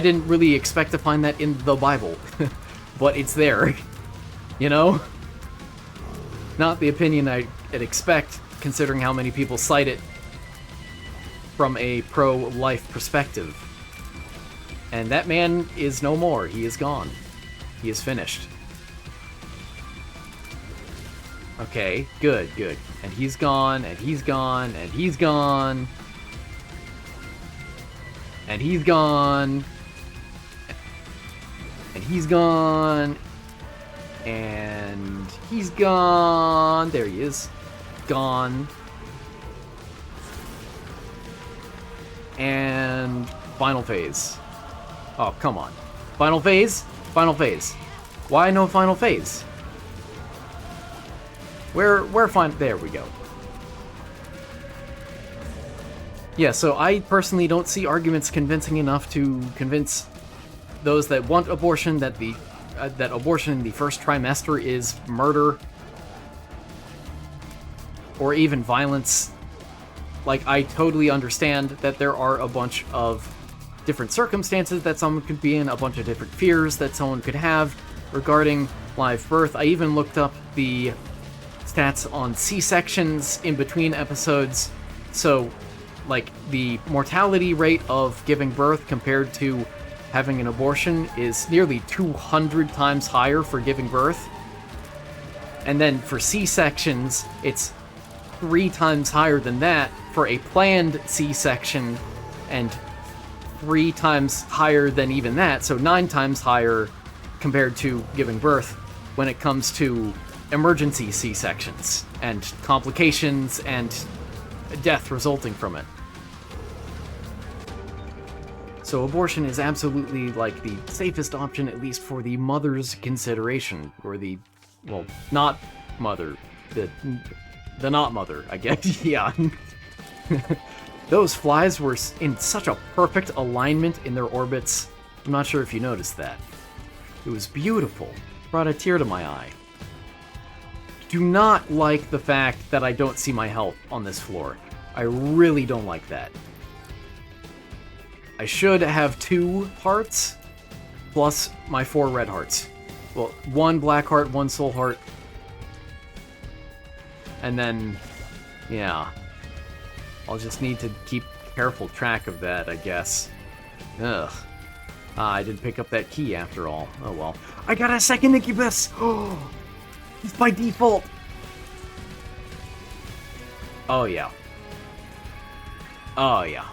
[SPEAKER 1] didn't really expect to find that in the Bible, but it's there, you know? Not the opinion I'd expect, considering how many people cite it from a pro-life perspective. And that man is no more. He is gone. He is finished. Okay, good, good. And he's gone, and he's gone, and he's gone. And he's gone. And he's gone. And he's gone. There he is. Gone. And final phase. Oh, come on. Final phase? Final phase. Why no final phase? Where there we go. Yeah, so I personally don't see arguments convincing enough to convince those that want abortion that that abortion in the first trimester is murder or even violence. Like, I totally understand that there are a bunch of different circumstances that someone could be in, a bunch of different fears that someone could have regarding live birth. I even looked up the stats on C-sections in between episodes, so like, the mortality rate of giving birth compared to having an abortion is nearly 200 times higher for giving birth. And then for C-sections, it's 3 times higher than that for a planned C-section, and 3 times higher than even that, so 9 times higher compared to giving birth when it comes to emergency C-sections and complications and death resulting from it. So abortion is absolutely, like, the safest option, at least for the mother's consideration, or the, well, not mother, the not mother, I guess, yeah. Those flies were in such a perfect alignment in their orbits. I'm not sure if you noticed that. It was beautiful. Brought a tear to my eye. Do not like the fact that I don't see my health on this floor. I really don't like that. I should have 2 hearts, plus my 4 red hearts. Well, 1 black heart, 1 soul heart. And then, yeah. I'll just need to keep careful track of that, I guess. Ugh. I didn't pick up that key after all. Oh well. I got a second incubus! Oh, it's by default! Oh yeah. Oh yeah.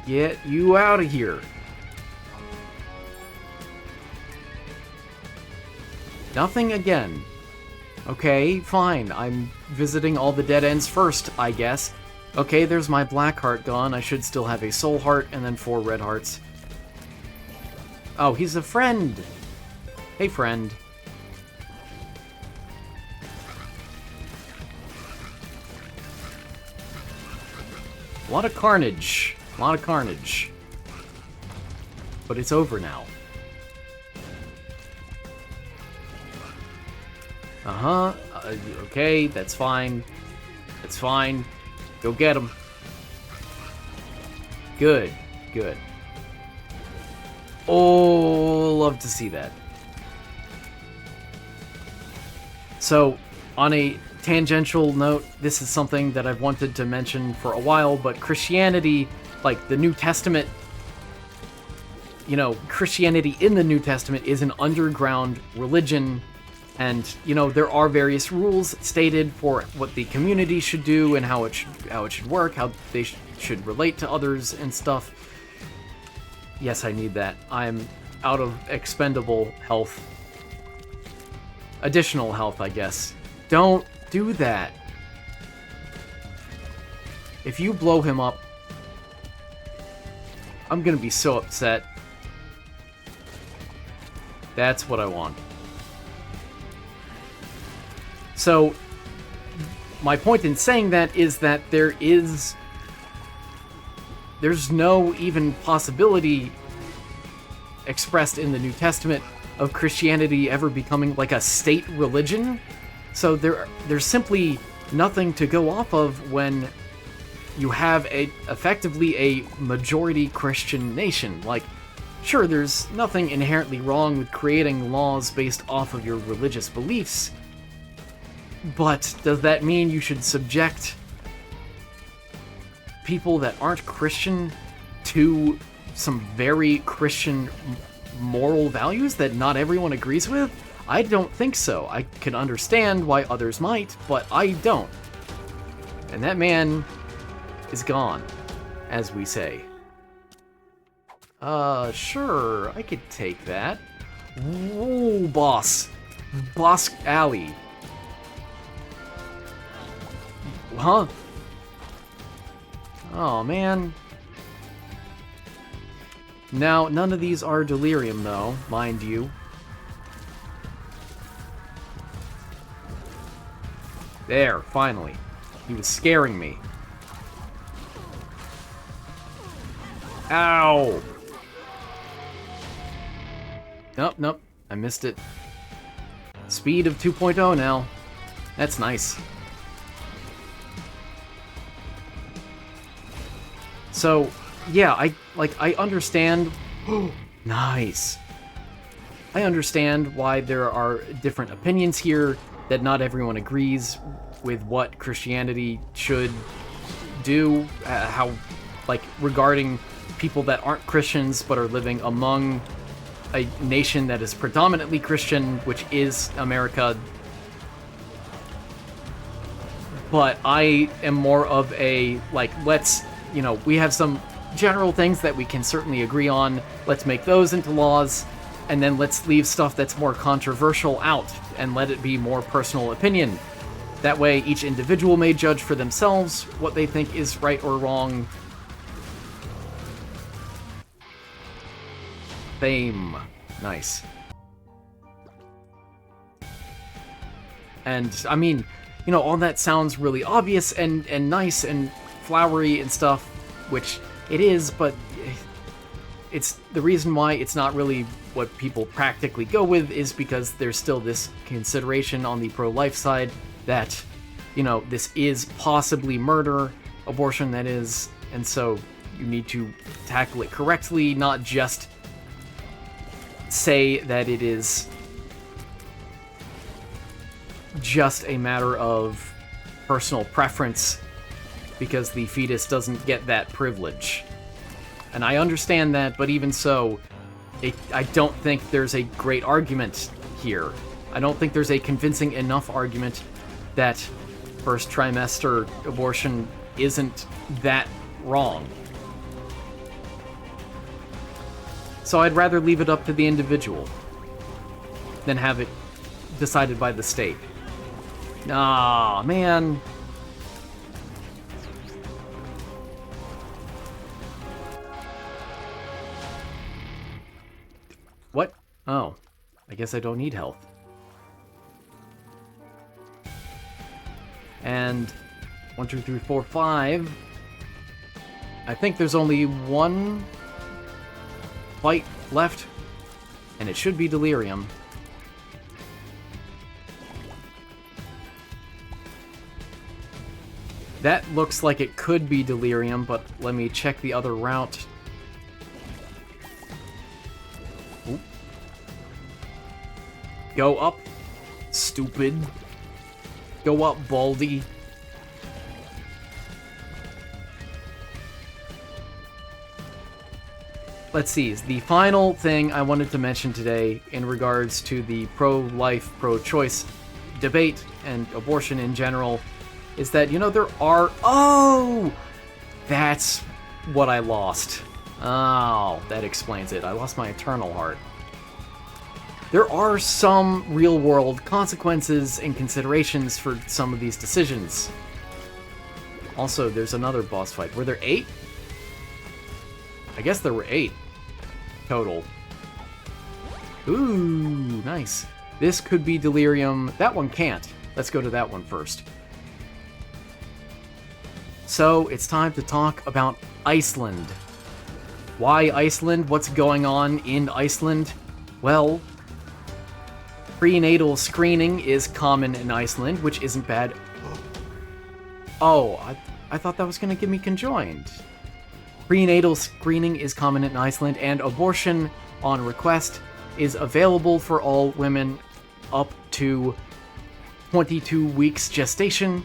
[SPEAKER 1] Get you out of here. Nothing again. Okay, fine. I'm visiting all the dead ends first, I guess. Okay, there's my black heart gone. I should still have a soul heart and then 4 red hearts. Oh, he's a friend. Hey, friend. A lot of carnage. A lot of carnage. But it's over now. Uh-huh. Okay, that's fine. That's fine. Go get him. Good. Good. Oh, love to see that. So, on a tangential note, this is something that I've wanted to mention for a while, but Christianity, like the New Testament, you know, Christianity in the New Testament is an underground religion. And, you know, there are various rules stated for what the community should do and how it should work, how they should relate to others and stuff. Yes, I need that. I'm out of expendable health. Additional health, I guess. Don't do that. If you blow him up, I'm gonna be so upset. That's what I want. So, my point in saying that is that there's no even possibility expressed in the New Testament of Christianity ever becoming like a state religion. So there's simply nothing to go off of when you have effectively a majority Christian nation. Like, sure, there's nothing inherently wrong with creating laws based off of your religious beliefs, but does that mean you should subject people that aren't Christian to some very Christian moral values that not everyone agrees with? I don't think so. I can understand why others might, but I don't. And that man is gone, as we say. Sure, I could take that. Whoa, boss. Boss Alley. Huh? Oh, man. Now, none of these are delirium, though, mind you. There, finally. He was scaring me. Ow! Nope, nope. I missed it. Speed of 2.0 now. That's nice. So, yeah, I understand. Nice. I understand why there are different opinions here, that not everyone agrees with what Christianity should do, how, like, regarding people that aren't Christians but are living among a nation that is predominantly Christian, which is America. But I am more of a, like, let's, we have some general things that we can certainly agree on. Let's make those into laws, and then let's leave stuff that's more controversial out and let it be more personal opinion. That way, each individual may judge for themselves what they think is right or wrong. Fame. Nice. And, I mean, all that sounds really obvious and nice and flowery and stuff, which it is, but it's the reason why it's not really what people practically go with is because there's still this consideration on the pro-life side that, this is possibly murder, abortion that is, and so you need to tackle it correctly, not just say that it is just a matter of personal preference because the fetus doesn't get that privilege. And I understand that, but even so, I don't think there's a great argument here. I don't think there's a convincing enough argument that first trimester abortion isn't that wrong. So I'd rather leave it up to the individual than have it decided by the state. Ah, man. What? Oh, I guess I don't need health. And 1, 2, 3, 4, 5. I think there's only one fight left, and it should be delirium. That looks like it could be delirium, but let me check the other route. Ooh. Go up, stupid. Go up, Baldy. Let's see, the final thing I wanted to mention today in regards to the pro-life, pro-choice debate and abortion in general is that, there are... Oh! That's what I lost. Oh, that explains it. I lost my eternal heart. There are some real-world consequences and considerations for some of these decisions. Also, there's another boss fight. Were there 8? I guess there were 8 total. Ooh, nice. This could be delirium. That one can't. Let's go to that one first. So, it's time to talk about Iceland. Why Iceland? What's going on in Iceland? Well, prenatal screening is common in Iceland, which isn't bad. Oh, I thought that was going to get me conjoined. Prenatal screening is common in Iceland, and abortion on request is available for all women up to 22 weeks gestation.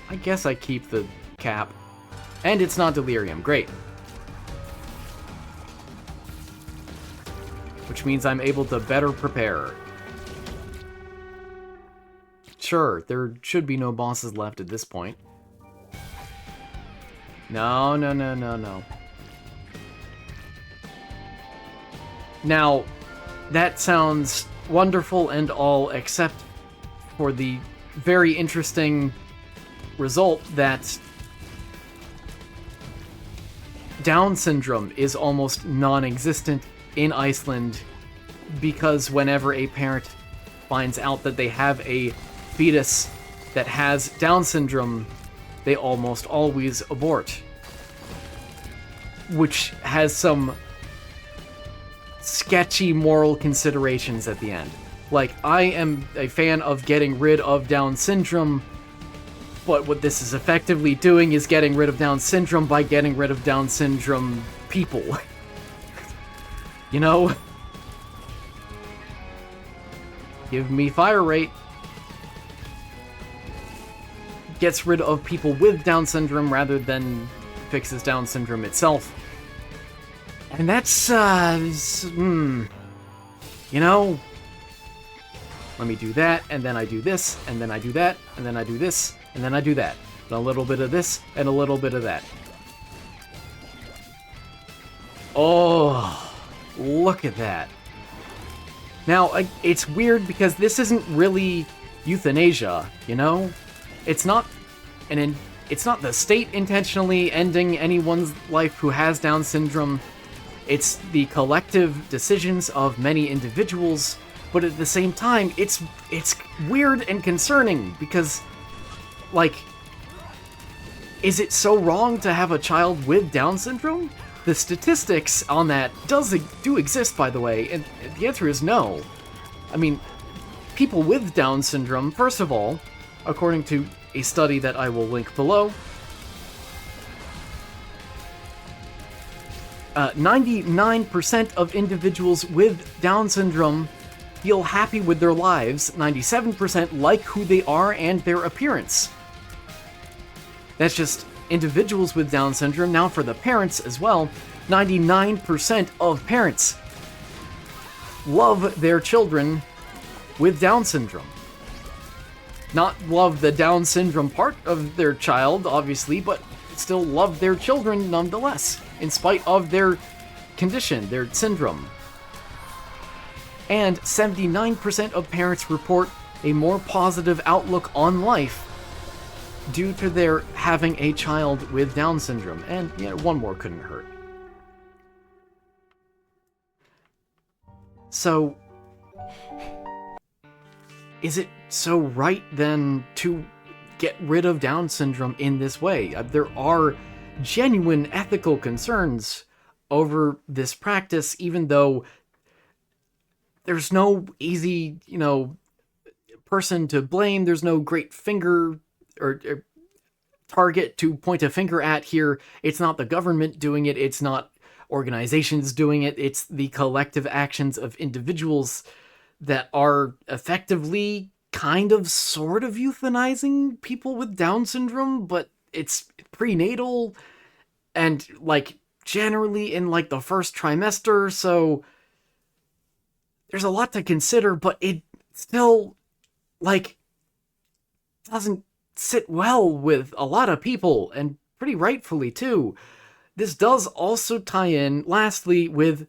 [SPEAKER 1] I guess I keep the cap. And it's not delirium. Great. Which means I'm able to better prepare. Sure, there should be no bosses left at this point. No. Now, that sounds wonderful and all, except for the very interesting result that Down syndrome is almost non-existent in Iceland because whenever a parent finds out that they have a fetus that has Down syndrome, they almost always abort. Which has some sketchy moral considerations at the end. Like, I am a fan of getting rid of Down syndrome, but what this is effectively doing is getting rid of Down syndrome by getting rid of Down syndrome people. You know? Give me fire rate. Gets rid of people with Down syndrome rather than fixes Down syndrome itself. And that's, you know? Let me do that, and then I do this, and then I do that, and then I do this, and then I do that. And a little bit of this, and a little bit of that. Oh, look at that. Now, it's weird because this isn't really euthanasia, you know? It's not it's not the state intentionally ending anyone's life who has Down syndrome. It's the collective decisions of many individuals, but at the same time, it's weird and concerning because, like, is it so wrong to have a child with Down syndrome? The statistics on that do exist, by the way, and the answer is no. I mean, people with Down syndrome, first of all, according to a study that I will link below, 99% of individuals with Down syndrome feel happy with their lives, 97% like who they are and their appearance. That's just individuals with Down syndrome. Now for the parents as well, 99% of parents love their children with Down syndrome. Not love the Down syndrome part of their child, obviously, but still love their children nonetheless, in spite of their condition, their syndrome. And 79% of parents report a more positive outlook on life due to their having a child with Down syndrome. And yeah, one more couldn't hurt. So, is it so right then to get rid of Down syndrome in this way? There are genuine ethical concerns over this practice, even though there's no easy, person to blame. There's no great finger or target to point a finger at here. It's not the government doing it. It's not organizations doing it. It's the collective actions of individuals that are effectively kind of sort of euthanizing people with Down syndrome, but it's prenatal and generally in the first trimester, so there's a lot to consider, but it still doesn't sit well with a lot of people, and pretty rightfully too. This does also tie in, lastly, with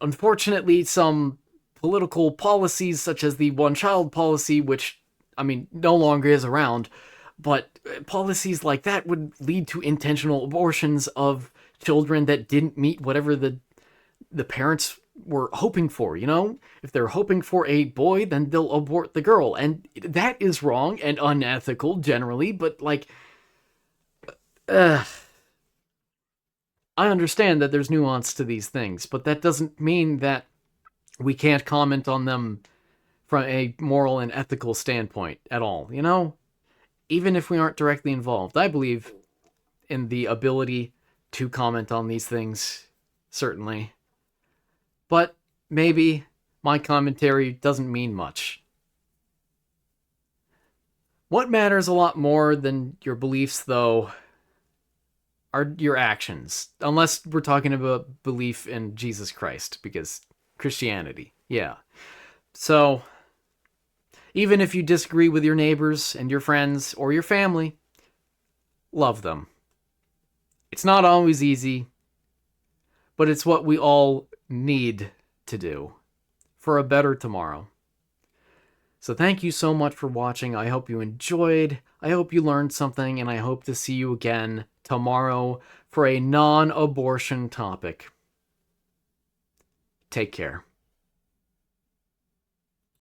[SPEAKER 1] unfortunately some political policies such as the one-child policy, which, no longer is around, but policies like that would lead to intentional abortions of children that didn't meet whatever the parents were hoping for, If they're hoping for a boy, then they'll abort the girl, and that is wrong and unethical generally, but I understand that there's nuance to these things, but that doesn't mean that we can't comment on them from a moral and ethical standpoint at all, Even if we aren't directly involved. I believe in the ability to comment on these things, certainly. But maybe my commentary doesn't mean much. What matters a lot more than your beliefs, though, are your actions. Unless we're talking about belief in Jesus Christ, because Christianity, yeah. So, even if you disagree with your neighbors and your friends or your family, love them. It's not always easy, but it's what we all need to do for a better tomorrow. So thank you so much for watching. I hope you enjoyed. I hope you learned something, and I hope to see you again tomorrow for a non-abortion topic. Take care.